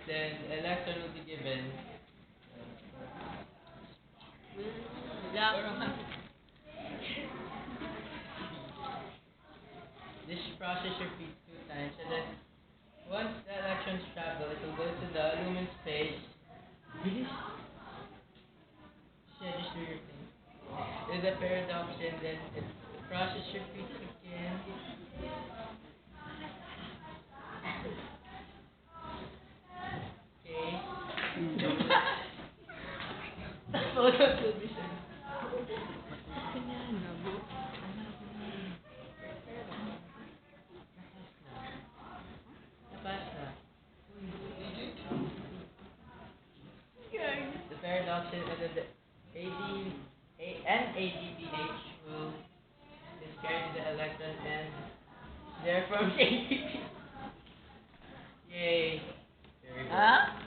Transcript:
then electron will be given. This process repeats 2 times, and then once the electrons travel, it will go to the lumen space. Bilis! Siya, just do your thing. There's a paradox, and then the process repeats again. Okay. Photons will be sent. Napas na. The paradox is that the NADPH will discard the electron and there forms ATP. Yay. Very good. Huh?